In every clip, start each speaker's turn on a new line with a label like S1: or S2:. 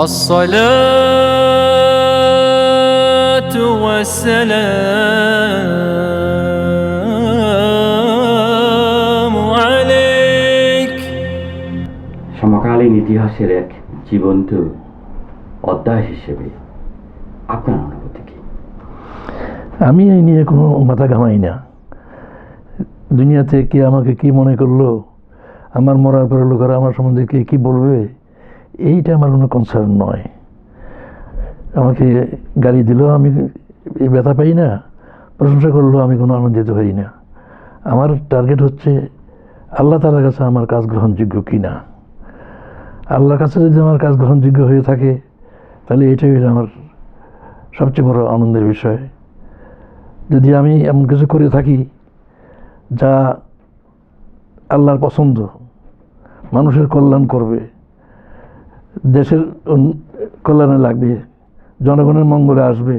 S1: الصلاة والسلام عليك।
S2: সমকালীন ইতিহাসের এক জীবন্ত অধ্যায় হিসেবে আপনার অনুভূতি কি?
S3: আমি এই নিয়ে কোনো মাথা ঘামাই না। দুনিয়াতে কে আমাকে কি মনে করলো, আমার মরার পরে লোকেরা আমার সম্বন্ধে কে কী বলবে, এইটা আমার কোনো কনসার্ন নয়। আমাকে গালি দিল, আমি এই ব্যথা পাই না, প্রশংসা করলো, আমি কোনো আনন্দিত হই না। আমার টার্গেট হচ্ছে আল্লাহ তাআলার কাছে আমার কাজ গ্রহণযোগ্য কি না। আল্লাহর কাছে যদি আমার কাজ গ্রহণযোগ্য হয়ে থাকে তাহলে এটাই হলো আমার সবচেয়ে বড় আনন্দের বিষয়। যদি আমি এমন কিছু করে থাকি যা আল্লাহর পছন্দ, মানুষের কল্যাণ করবে, দেশের কল্যাণে লাগবে, জনগণের মঙ্গলে আসবে,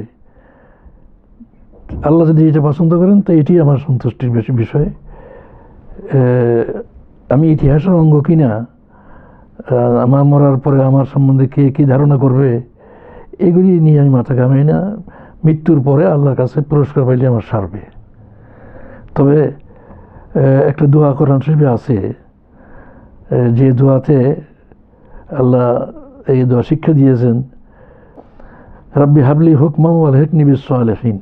S3: আল্লাহ যদি এটা পছন্দ করেন তো এটি আমার সন্তুষ্টির বেশি বিষয়। আমি ইতিহাসের অঙ্গ কিনা, আমার মরার পরে আমার সম্বন্ধে কে কী ধারণা করবে এগুলি নিয়ে আমি মাথা ঘামাই না। মৃত্যুর পরে আল্লাহর কাছে পুরস্কার পাইলে আমার সারবে। তবে একটা দোয়া কোরআন শরীফে আছে, যে দোয়াতে আল্লাহ এই দোয়া শিক্ষা দিয়েছেন, রাব্বি হাবলি হুকমা ওয়ালহিকনি বিস-সালিহিন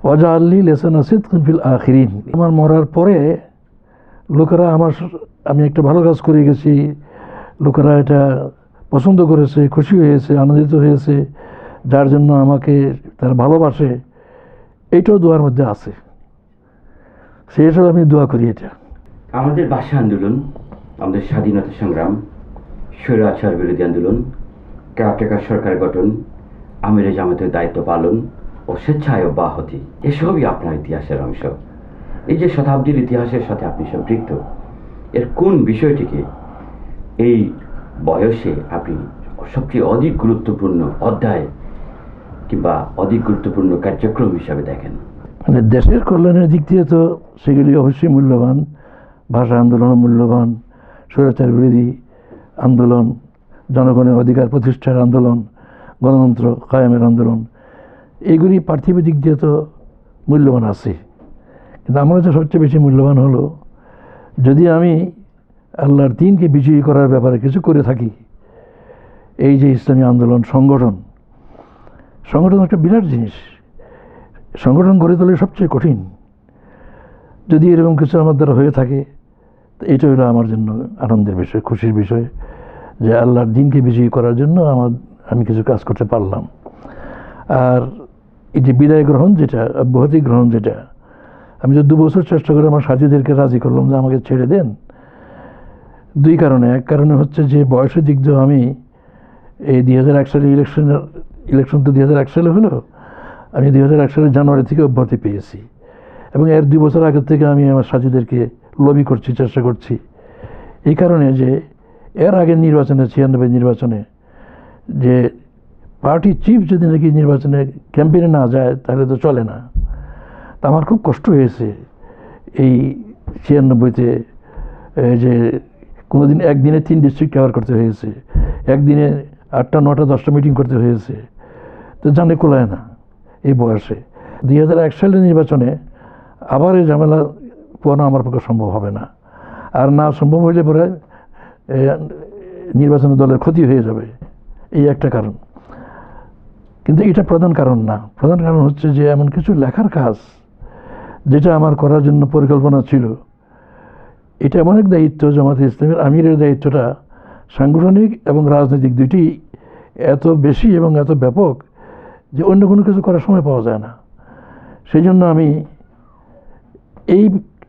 S3: ওয়াজআলনি লিসানা সিদকিন ফিল আখিরিন। আমার মরার পরে লোকেরা আমি একটা ভালো কাজ করে গেছি, লোকেরা এটা পছন্দ করেছে, খুশি হয়েছে, আনন্দিত হয়েছে, যার জন্য আমাকে তারা ভালোবাসে, এইটাও দোয়ার মধ্যে আছে। সেই হিসাবে আমি দোয়া করি। এটা
S2: আমাদের ভাষা আন্দোলন, আমাদের স্বাধীনতা সংগ্রাম, স্বৈরাচার বিরোধী আন্দোলন, কেয়ারটেকার সরকার গঠন, আমিরে জামাতের দায়িত্ব পালন ও স্বেচ্ছায় অব্যাহতি, এসবই আপনার ইতিহাসের অংশ। এই যে শতাব্দীর ইতিহাসের সাথে আপনি সম্পৃক্ত, এর কোন বিষয়টিকে এই বয়সে আপনি সবচেয়ে অধিক গুরুত্বপূর্ণ অধ্যায় কিংবা অধিক গুরুত্বপূর্ণ কার্যক্রম হিসাবে দেখেন?
S3: মানে দেশের কল্যাণের দিক দিয়ে তো সেগুলি অবশ্যই মূল্যবান। ভাষা আন্দোলন মূল্যবান, স্বৈরাচার বিরোধী আন্দোলন, জনগণের অধিকার প্রতিষ্ঠার আন্দোলন, গণতন্ত্র কায়েমের আন্দোলন, এইগুলি পার্থিব দিক দিয়ে তো মূল্যবান আছে। কিন্তু আমার কাছে সবচেয়ে বেশি মূল্যবান হলো যদি আমি আল্লাহর দ্বীনকে বিজয়ী করার ব্যাপারে কিছু করে থাকি। এই যে ইসলামী আন্দোলন, সংগঠন একটা বিরাট জিনিস। সংগঠন গড়ে তোলে সবচেয়ে কঠিন। যদি এরকম কিছু আমার দ্বারা হয়ে থাকে তো এটা হলো আমার জন্য আনন্দের বিষয়, খুশির বিষয়, যে আল্লাহর দ্বীনকে বিজয়ী করার জন্য আমি কিছু কাজ করতে পারলাম। আর এই যে বিদায় গ্রহণ যেটা, অব্যাহতি গ্রহণ যেটা, আমি যে 2 বছর চেষ্টা করে আমার সাথীদেরকে রাজি করলাম যে আমাকে ছেড়ে দেন, 2 কারণে। এক কারণে হচ্ছে যে বয়সের দিক দিয়ে আমি এই 2001 সালে ইলেকশন তো 2001 সালে হলো, আমি 2001 সালের জানুয়ারি থেকে অব্যাহতি পেয়েছি এবং এর 2 বছর আগের থেকে আমি আমার সাথীদেরকে লবি করছি, চেষ্টা করছি। এই কারণে যে এর আগের নির্বাচনে, 96 নির্বাচনে, যে পার্টি চিফ যদি নাকি নির্বাচনে ক্যাম্পেইনে না যায় তাহলে তো চলে না। তা আমার খুব কষ্ট হয়েছে এই 96-তে, যে কোনোদিন একদিনে 3 ডিস্ট্রিক্ট কভার করতে হয়েছে, একদিনে 8টা 9টা 10টা মিটিং করতে হয়েছে। তো জানে কোলায় না এই বয়সে। 2001 সালের নির্বাচনে আবার এই ঝামেলা পোয়ানো আমার পক্ষে সম্ভব হবে না। আর না সম্ভব হইলে পরে নির্বাচনে দলের ক্ষতি হয়ে যাবে, এই একটা কারণ। কিন্তু এটা প্রধান কারণ না। প্রধান কারণ হচ্ছে যে এমন কিছু লেখার কাজ যেটা আমার করার জন্য পরিকল্পনা ছিল, এটা এমন এক দায়িত্ব, জামাতে ইসলামের আমিরের দায়িত্বটা সাংগঠনিক এবং রাজনৈতিক দুইটি এত বেশি এবং এত ব্যাপক যে অন্য কোনো কিছু করার সময় পাওয়া যায় না। সেই জন্য আমি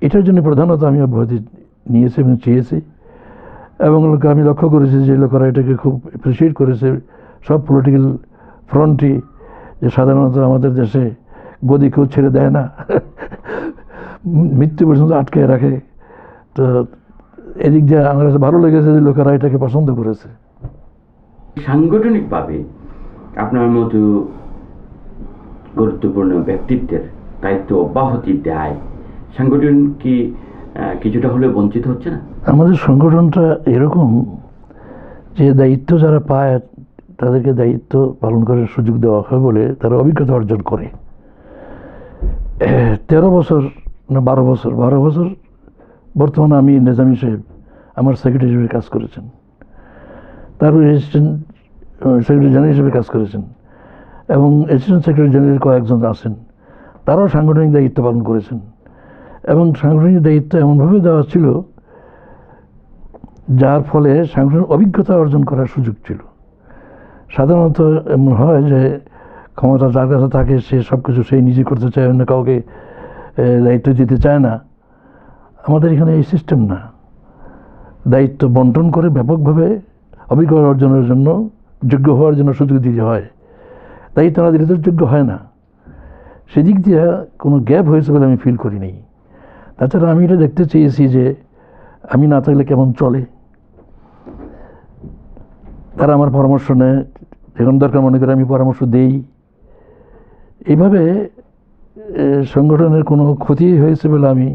S3: এটার জন্য প্রধানত আমি অব্যাহতি নিয়েছি এবং চেয়েছি। এবং আমি লক্ষ্য করেছি যে লোকেরা এটাকে খুব অ্যাপ্রিসিয়েট করেছে, সব পলিটিক্যাল ফ্রন্টই, যে সাধারণত আমাদের দেশে গদি কেউ ছেড়ে দেয় না, মৃত্যু পর্যন্ত আটকে রাখে। তো এদিক দিয়ে আমার কাছে ভালো লেগেছে যে লোকেরা এটাকে পছন্দ করেছে।
S2: সাংগঠনিকভাবে আপনার মতো গুরুত্বপূর্ণ ব্যক্তিত্বের দায়িত্ব অব্যাহতি দেয়, সংগঠন কি কিছুটা হলেও বঞ্চিত হচ্ছে না?
S3: আমাদের সংগঠনটা এরকম যে দায়িত্ব যারা পায় তাদেরকে দায়িত্ব পালন করার সুযোগ দেওয়া হয় বলে তারা অভিজ্ঞতা অর্জন করে। 13 বছর না 12 বছর বর্তমানে আমি নিজামী সাহেব আমার সেক্রেটারি হিসেবে কাজ করেছেন, তারপরে অ্যাসিস্ট্যান্ট সেক্রেটারি জেনারেল হিসেবে কাজ করেছেন, এবং অ্যাসিস্ট্যান্ট সেক্রেটারি জেনারেল কয়েকজন আছেন, তারাও সাংগঠনিক দায়িত্ব পালন করেছেন। এবং সাংগঠনিক দায়িত্ব এমনভাবে দেওয়া ছিল যার ফলে সাংগঠনিক অভিজ্ঞতা অর্জন করার সুযোগ ছিল। সাধারণত এমন হয় যে ক্ষমতা যার কাছে থাকে সে সব কিছু সেই নিজে করতে চায়, অন্য কাউকে দায়িত্ব দিতে চায় না। আমাদের এখানে এই সিস্টেম না, দায়িত্ব বন্টন করে ব্যাপকভাবে অভিজ্ঞতা অর্জনের জন্য, যোগ্য হওয়ার জন্য সুযোগ দিতে হয়। দায়িত্ব না দিলে তো যোগ্য হয় না। সেদিক দিয়ে কোনো গ্যাপ হয়েছে বলে আমি ফিল করি নাই। তাছাড়া আমি এটা দেখতে চেয়েছি যে আমি না থাকলে কেমন চলে। তারা আমার পরামর্শ নেয়, যখন দরকার মনে করে আমি পরামর্শ দেই। এইভাবে সংগঠনের কোনো ক্ষতি হয়েছে বলে আমি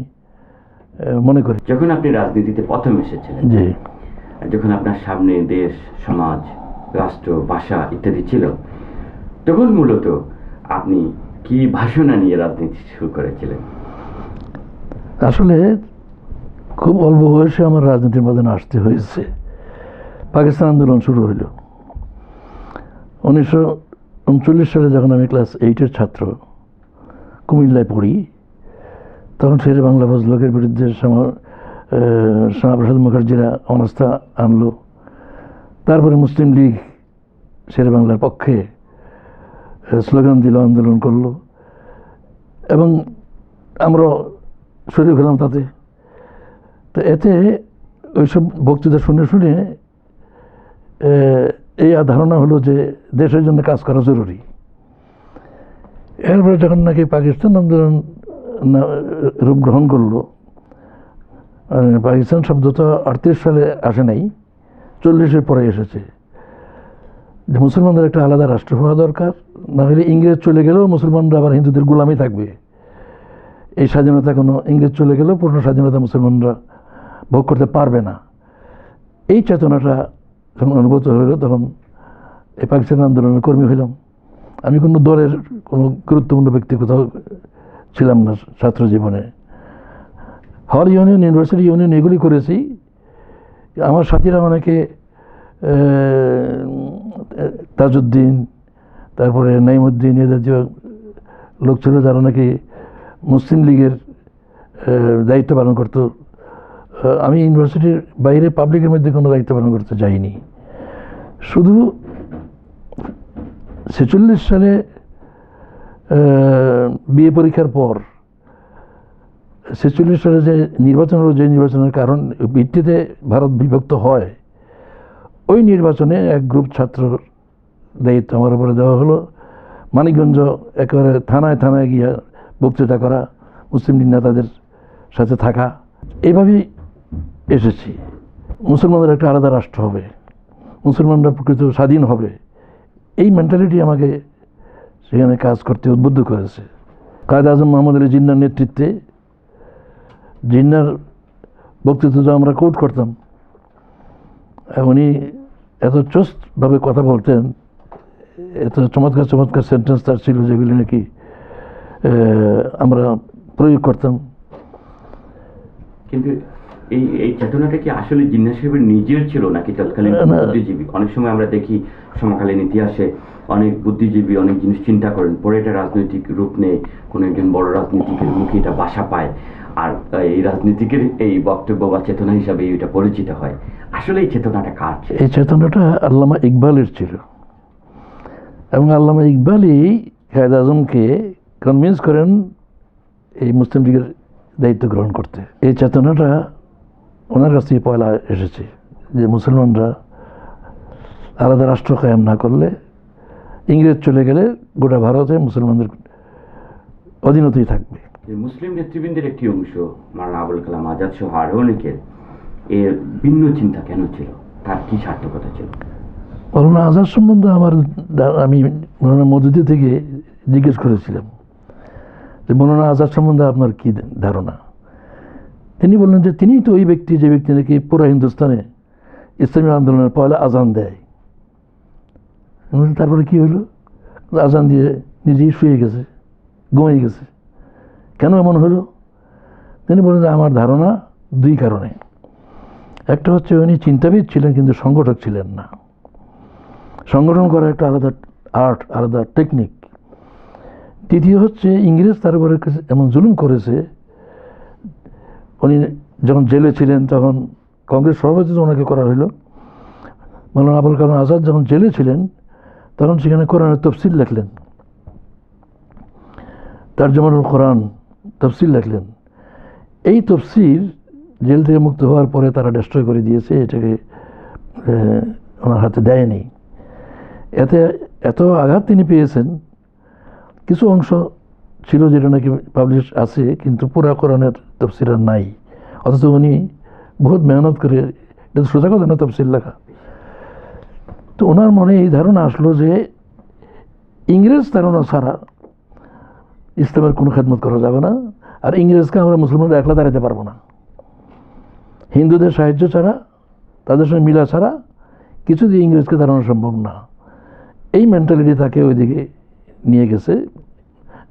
S3: মনে করি।
S2: যখন আপনি রাজনীতিতে প্রথম এসেছিলেন,
S3: জি,
S2: যখন আপনার সামনে দেশ, সমাজ, রাষ্ট্র, ভাষা ইত্যাদি ছিল, তখন মূলত আপনি কি ভাষণা নিয়ে রাজনীতি শুরু করেছিলেন?
S3: আসলে খুব অল্প বয়সে আমার রাজনীতির মধ্যে আসতে হয়েছে। পাকিস্তান আন্দোলন শুরু হইল 1939 সালে, যখন আমি ক্লাস 8-এর ছাত্র, কুমিল্লায় পড়ি। তখন শেরে বাংলা ফজলকের বিরুদ্ধে শ্যামাপ্রসাদ মুখার্জিরা অনাস্থা আনলো। তারপরে মুসলিম লীগ শেরে বাংলার পক্ষে স্লোগান দিল, আন্দোলন করলো, এবং আমরা শরীর হলাম তাতে। তো এতে ওইসব বক্তৃতা শুনে শুনে এই ধারণা হলো যে দেশের জন্য কাজ করা জরুরি। এরপরে যখন নাকি পাকিস্তান আন্দোলন রূপ গ্রহণ করলো, পাকিস্তান শব্দ তো 38 সালে আসে নাই, 40-এর পরে এসেছে, যে মুসলমানদের একটা আলাদা রাষ্ট্র হওয়া দরকার, না হলে ইংরেজ চলে গেলেও মুসলমানরা আবার হিন্দুদের গোলামি থাকবে। এই স্বাধীনতা কোনো ইংরেজ চলে গেলেও পূর্ণ স্বাধীনতা মুসলমানরা ভোগ করতে পারবে না। এই চেতনাটা যখন অনুভূত হইল, তখন এই পাকিস্তান আন্দোলনের কর্মী হইলাম। আমি কোনো দলের কোনো গুরুত্বপূর্ণ ব্যক্তি কোথাও ছিলাম না ছাত্র জীবনে। হল ইউনিয়ন, ইউনিভার্সিটি ইউনিয়ন এগুলি করেছি। আমার সাথীরা অনেকে তাজউদ্দিন, তারপরে নাইমুদ্দিন, এ জাতীয় লোক ছিল যারা নাকি মুসলিম লীগের দায়িত্ব পালন করতো। আমি ইউনিভার্সিটির বাইরে পাবলিকের মধ্যে কোনো দায়িত্ব পালন করতে যাইনি। শুধু 46 সালে বিএ পরীক্ষার পর 46 সালে যে নির্বাচন হলো, যে নির্বাচনের কারণ ভিত্তিতে ভারত বিভক্ত হয়, ওই নির্বাচনে এক গ্রুপ ছাত্রর দায়িত্ব আমার উপরে দেওয়া হলো। মানিকগঞ্জ একেবারে থানায় থানায় গিয়ে বক্তৃতা করা, মুসলিম লীগ নেতাদের সাথে থাকা, এইভাবেই এসেছি। মুসলমানদের একটা আলাদা রাষ্ট্র হবে, মুসলমানরা প্রকৃত স্বাধীন হবে, এই মেন্টালিটি আমাকে সেখানে কাজ করতে উদ্বুদ্ধ করেছে। কায়েদ আজম মোহাম্মদ আলী জিন্নার নেতৃত্বে, জিন্নার বক্তৃতা আমরা কোট করতাম, উনি এত চোস্টভাবে কথা বলতেন, এত চমৎকার চমৎকার সেন্টেন্স তার ছিল, যেগুলি নাকি আমরা প্রয়োগ করতাম।
S2: কিন্তু এই চেতনাটা কি আসলে জিন্নাহ সাহেবের নিজের ছিল নাকি তৎকালীন বুদ্ধিজীবী? অনেক সময় আমরা দেখি সমকালীন ইতিহাসে অনেক বুদ্ধিজীবী অনেক জিনিস চিন্তা করেন, পরে এটা রাজনৈতিক রূপ নেয়, কোনো একজন বড় রাজনীতিকের মুখে এটা বাসা পায়, আর এই রাজনীতিকের এই বক্তব্য বা চেতনা হিসাবে এটা পরিচিত হয়। আসলে এই চেতনাটা কার ছিল?
S3: এই চেতনাটা আল্লামা ইকবালের ছিল, এবং আল্লামা ইকবালই কায়েদ আজমকে কনভিন্স করেন এই মুসলিম লীগের দায়িত্ব গ্রহণ করতে। এই চেতনাটা ওনার কাছ থেকে পয়লা এসেছে যে মুসলমানরা আলাদা রাষ্ট্র কায়েম না করলে, ইংরেজ চলে গেলে গোটা ভারতে মুসলমানদের অধীনতেই থাকবে।
S2: মুসলিম নেতৃবৃন্দের একটি অংশ, মাওলানা আবুল কালাম আজাদ সহ আরও অনেকের এর ভিন্ন চিন্তা কেন ছিল? তার কি সার্থকতা ছিল?
S3: মাওলানা আজাদ সম্বন্ধে আমি মাওলানা মওদুদি থেকে জিজ্ঞেস করেছিলাম যে মাওলানা আজাদ সম্বন্ধে আপনার কি ধারণা? তিনি বললেন যে তিনিই তো ওই ব্যক্তি যে ব্যক্তি নাকি পুরো হিন্দুস্তানে ইসলামী আন্দোলনের পয়লা আজান দেয়। তারপরে কী হলো? আজান দিয়ে নিজেই শুয়ে গেছে, ঘুমিয়ে গেছে। কেন এমন হলো? তিনি বলেন যে আমার ধারণা দুই কারণে। একটা হচ্ছে উনি চিন্তাবিদ ছিলেন কিন্তু সংগঠক ছিলেন না। সংগঠন করা একটা আলাদা আর্ট, আলাদা টেকনিক। দ্বিতীয় হচ্ছে ইংরেজ তার উপরে এমন জুলুম করেছে, উনি যখন জেলে ছিলেন তখন কংগ্রেস সভাপতি ওনাকে করা হলো। মাওলানা আবুল কালাম আজাদ যখন জেলে ছিলেন তখন সেখানে কোরআনের তফসিল লেখলেন, তারজমানুল কোরআন তফসিল লেখলেন। এই তফসির জেল থেকে মুক্ত হওয়ার পরে তারা ডিস্ট্রয় করে দিয়েছে, এটাকে ওনার হাতে দেয়নি। এতে এত আঘাত তিনি পেয়েছেন। কিছু অংশ ছিল যেটা নাকি পাবলিশ আছে, কিন্তু পুরা কোরআনের তফসির আর নাই। অথচ উনি বহুত মেহনত করে, এটা তো সোজা কথা না তফসিল লেখা। তো ওনার মনে এই ধারণা আসলো যে ইংরেজ ধারণা ছাড়া ইসলামের কোনো খেদমত করা যাবে না, আর ইংরেজকে আমরা মুসলমানরা একলা দাঁড়াতে পারবো না। হিন্দুদের সাহায্য ছাড়া, তাদের সঙ্গে মিলা ছাড়া কিছু দিয়ে ইংরেজকে দাঁড়ানো সম্ভব না। এই মেন্টালিটি তাকে ওইদিকে নিয়ে গেছে।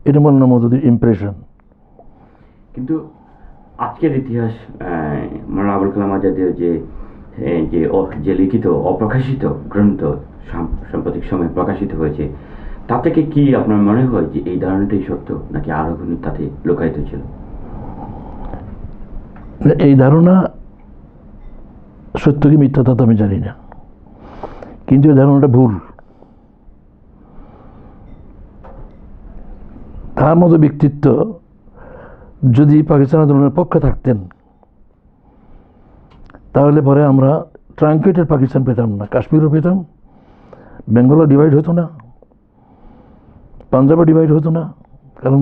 S3: এটা মাওলানা মওদুদির ইমপ্রেশন।
S2: কিন্তু আজকের ইতিহাস মাওলানা আবুল কালাম আজাদের যে লিখিত অপ্রকাশিত গ্রন্থ সাম্প্রতিক সময়ে প্রকাশিত হয়েছে, তা থেকে কি আপনার মনে হয় যে এই ধারণাটাই সত্য, নাকি আরো কোনো তাতে লুকায়িত ছিল?
S3: এই ধারণা সত্য কি মিথ্যা তা তো আমি জানি না, কিন্তু এই ধারণাটা ভুল। তার মতো ব্যক্তিত্ব যদি পাকিস্তান আন্দোলনের পক্ষে থাকতেন তাহলে পরে আমরা ট্রাঙ্কেটেড পাকিস্তান পেতাম না, কাশ্মীরও পেতাম, বেঙ্গলও ডিভাইড হতো না, পাঞ্জাবও ডিভাইড হতো না। কারণ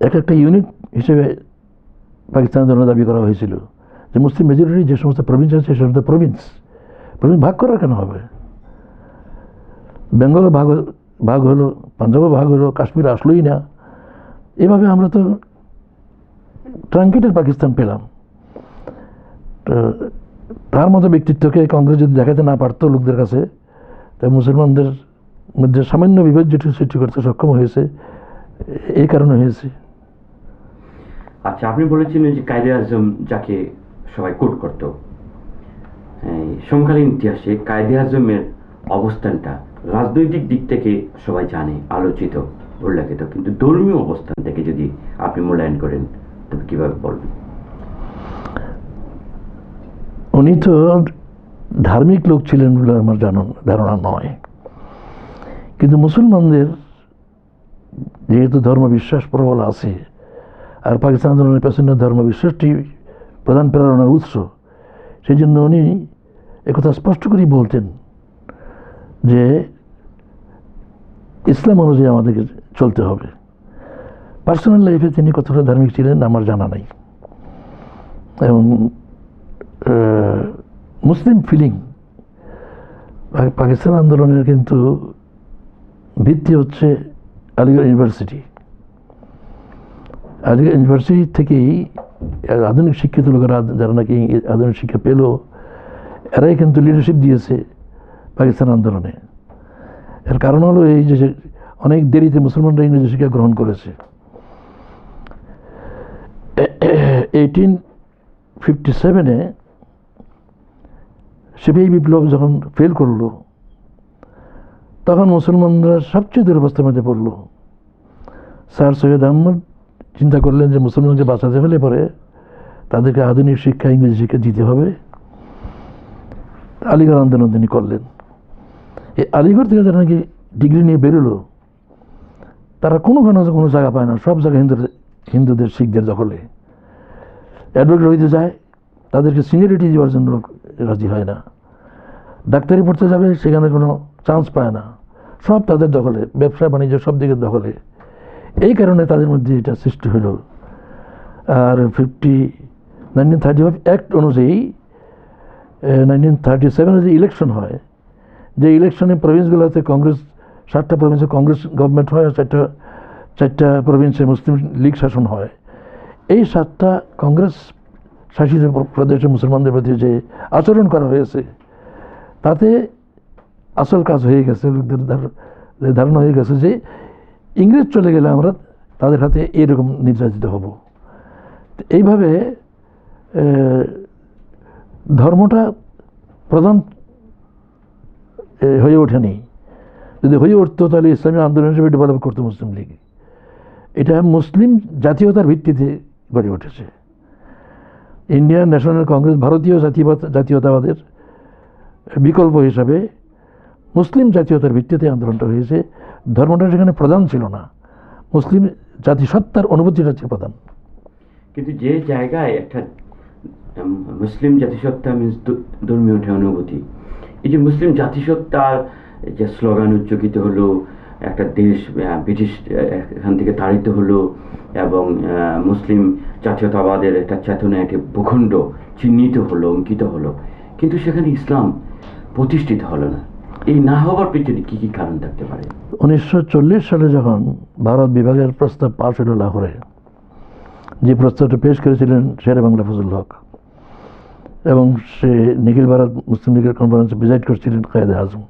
S3: এক একটা ইউনিট হিসেবে পাকিস্তান আন্দোলনের দাবি করা হয়েছিল যে মুসলিম মেজরিটি যে সমস্ত প্রভিন্স আছে সে সমস্ত প্রভিন্স ভাগ করা কেন হবে? বেঙ্গলও ভাগ হলো, পাঞ্জাবও ভাগ হলো, কাশ্মীর আসলোই না। এভাবে আমরা তো ট্রাঙ্কেটেড পাকিস্তান পেলাম। তো তার মতো ব্যক্তিত্বকে কংগ্রেস যদি দেখাতে না পারতো লোকদের কাছে, তাই মুসলমানদের মধ্যে সামান্য বিভেদ যেটি সৃষ্টি করতে সক্ষম হয়েছে, এই কারণে হয়েছে।
S2: আচ্ছা, আপনি বলেছিলেন যে কায়েদে আজম যাকে সবাই কোট করত, সমকালীন ইতিহাসে কায়েদে আজমের অবস্থানটা রাজনৈতিক দিক থেকে সবাই জানে, আলোচিত, উল্লেখিত, কিন্তু ধর্মীয় অবস্থান থেকে যদি আপনি মূল্যায়ন করেন তবে কীভাবে বলবেন?
S3: উনি তো ধার্মিক লোক ছিলেন বলে আমার ধারণা নয়, কিন্তু মুসলমানদের যেহেতু ধর্মবিশ্বাস প্রবল আছে, আর পাকিস্তান আন্দোলনের পেছনে ধর্মবিশ্বাসটি প্রধান প্রেরণার উৎস, সেই জন্য উনি একথা স্পষ্ট করেই বলতেন যে ইসলাম অনুযায়ী আমাদেরকে চলতে হবে। পার্সোনাল লাইফে তিনি কতটা ধার্মিক ছিলেন আমার জানা নাই। এবং মুসলিম ফিলিং, পাকিস্তান আন্দোলনের কিন্তু ভিত্তি হচ্ছে আলিগড় ইউনিভার্সিটি। আলিগড় ইউনিভার্সিটি থেকেই আধুনিক শিক্ষিত লোকেরা, যারা নাকি আধুনিক শিক্ষা পেল, এরাই কিন্তু লিডারশিপ দিয়েছে পাকিস্তান আন্দোলনে। এর কারণ হলো এই যে অনেক দেরিতে মুসলমানরা ইংরেজি শিক্ষা গ্রহণ করেছে। 1857-এ সিপাহী বিপ্লব যখন ফেল করলো, তখন মুসলমানরা সবচেয়ে দুরবস্থার মধ্যে পড়ল। স্যার সৈয়দ আহমদ চিন্তা করলেন যে মুসলমানকে বাঁচাতে হলে পরে তাদেরকে আধুনিক শিক্ষা, ইংরেজি শিক্ষা দিতে হবে। আলিগড় আন্দোলন তিনি করলেন। এই আলিগড় থেকে যারা নাকি ডিগ্রি নিয়ে বেরোলো, তারা কোনো জায়গা পায় না, সব জায়গায় হিন্দুদের শিখদের দখলে। অ্যাডভোকেট হইতে যায়, তাদেরকে সিনিয়রিটি দেওয়ার জন্য রাজি হয় না। ডাক্তারি পড়তে যাবে, সেখানে কোনো চান্স পায় না, সব তাদের দখলে, ব্যবসা বাণিজ্য সব দিকের দখলে। এই কারণে তাদের মধ্যে এটা সৃষ্টি হলো। আর 1935 অ্যাক্ট অনুযায়ী 1937 যে ইলেকশন হয়, যে ইলেকশনে প্রভিন্সগুলোতে কংগ্রেস, 7টা প্রভিন্সে কংগ্রেস গভর্নমেন্ট হয়, আর 4টা প্রভিন্সে মুসলিম লীগ শাসন হয়। এই 7টা কংগ্রেস শাসিত প্রদেশে মুসলমানদের প্রতি যে আচরণ করা হয়েছে, তাতে আসল কাজ হয়ে গেছে, লোকদের ধারণা হয়ে গেছে যে ইংরেজ চলে গেলে আমরা তাদের হাতে এইরকম নির্যাতিত হব। এইভাবে ধর্মটা প্রধান হয়ে ওঠেনি। যদি হয়ে উঠতো তাহলে ইসলামী আন্দোলন হিসেবে ডেভেলপ করতো মুসলিম লীগ। এটা মুসলিম জাতীয়তার ভিত্তিতে গড়ে উঠেছে। ইন্ডিয়ান ন্যাশনাল কংগ্রেস ভারতীয় জাতীয়তাবাদের বিকল্প হিসাবে মুসলিম জাতীয়তার ভিত্তিতে আন্দোলনটা হয়েছে। ধর্মটা সেখানে প্রধান ছিল না, মুসলিম জাতিসত্তার অনুভূতিটা ছিল প্রধান।
S2: কিন্তু যে জায়গায় একটা মুসলিম জাতিসত্তা মিন্স ধর্মীয় অনুভূতি, এই যে মুসলিম জাতিসত্তার যে স্লোগান উচ্চকিত হলো, একটা দেশ ব্রিটিশ এখান থেকে তাড়িত হলো এবং মুসলিম জাতীয়তাবাদের একটা চেতনা, একটি ভূখণ্ড চিহ্নিত হলো, অঙ্কিত হলো, কিন্তু সেখানে ইসলাম প্রতিষ্ঠিত হলো না। এই না হওয়ার পিছনে কী কী কারণ থাকতে পারে?
S3: 1940 সালে যখন ভারত বিভাগের প্রস্তাব পাশ হলো লাহোরে, যে প্রস্তাবটা পেশ করেছিলেন শেরে বাংলা ফজলুল হক, এবং সে নিখিল ভারত মুসলিম লীগের কনফারেন্সে প্রিজাইড করছিলেন কায়েদে আজম,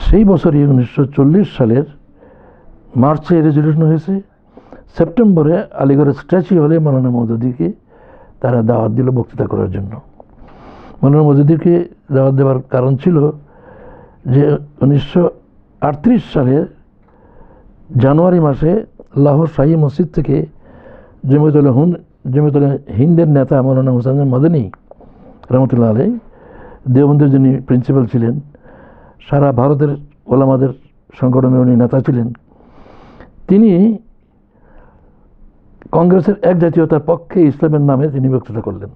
S3: সেই বছরই 1940 সালের মার্চে রেজলিউশন হয়েছে। সেপ্টেম্বরে আলিগড়ের স্ট্যাচু হলে মৌলানা মওদুদিকে তারা দাওয়াত দিল বক্তৃতা করার জন্য। মৌলানা মওদুদিকে দাওয়াত দেওয়ার কারণ ছিল যে 1938 সালে জানুয়ারি মাসে লাহোর শাহী মসজিদ থেকে জমিয়তুল হিন্দের নেতা মৌলানা হুসাইন মাদানী রহমতুল্লাহ আলাইহি, দেওবন্দের যিনি প্রিন্সিপাল ছিলেন, সারা ভারতের ওলামাদের সংগঠনের উনি নেতা ছিলেন, তিনি কংগ্রেসের এক জাতীয়তার পক্ষে ইসলামের নামে তিনি বক্তৃতা করলেন।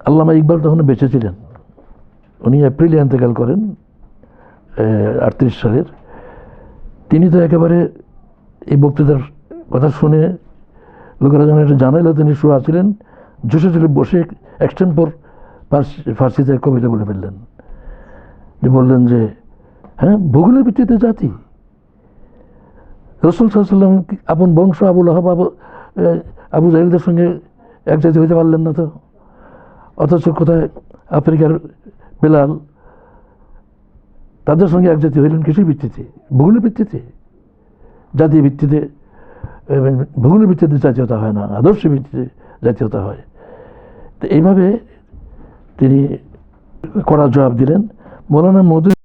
S3: আল্লামা ইকবাল তখন বেঁচে ছিলেন, উনি এপ্রিলে ইন্তেকাল করেন 38 সালের। তিনি তো একেবারে এই বক্তৃতার কথা শুনে লোকেরা যেন এটা জানাইল, তিনি শোয়া ছিলেন, ঝুসে ছিল বসে এক্সটেম্পোর ফার্সিতে কবিতা বলে ফেললেন, যে বললেন যে হ্যাঁ, ভূগোলের ভিত্তিতে জাতি, রাসূল সাল্লাল্লাহু আলাইহি ওয়াসাল্লাম আপন বংশ আবুল আহাব আবু জাহেলদের সঙ্গে এক জাতি হইতে পারলেন না তো, অথচ কোথায় আফ্রিকার বেলাল তাদের সঙ্গে এক জাতি হইলেন কিসের ভিত্তিতে? ভূগোলের ভিত্তিতে। জাতীয় ভিত্তিতে, ভূগোলের ভিত্তিতে জাতীয়তা হয় না, আদর্শের ভিত্তিতে জাতীয়তা হয়। তো এইভাবে তিনি কড়া জবাব দিলেন। মৌলানা মওদুদি